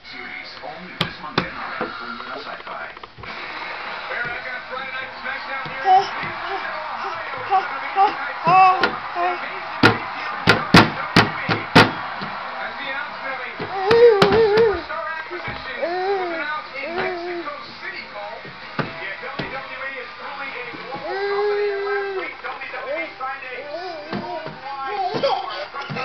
Series only this Monday night from Sci-Fi. We're back on Friday Night SmackDown here in Cleveland, Ohio. As the announcement of a superstar acquisition was announced in Mexico City, Cole. Yeah, WWE is truly a global company. And last week, WWE signed a worldwide star across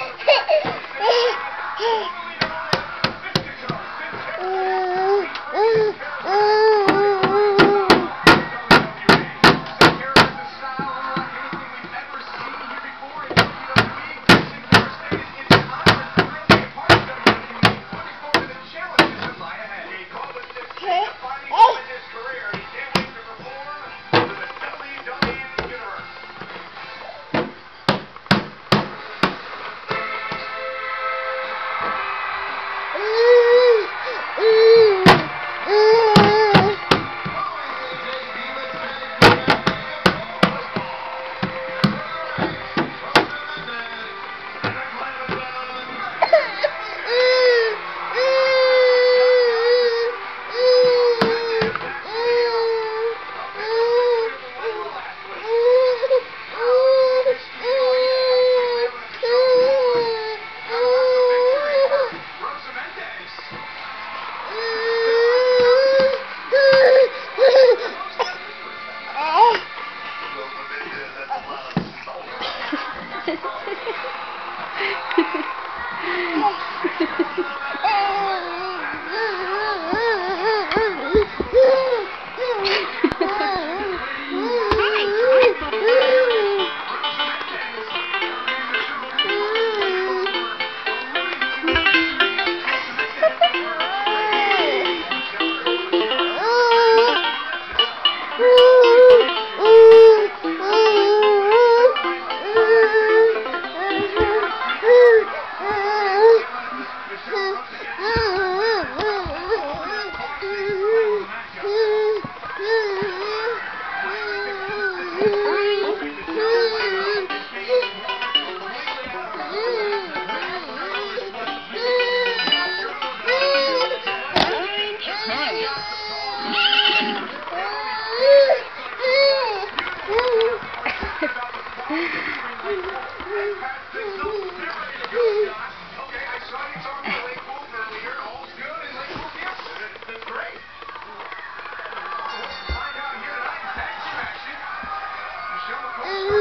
Ooh.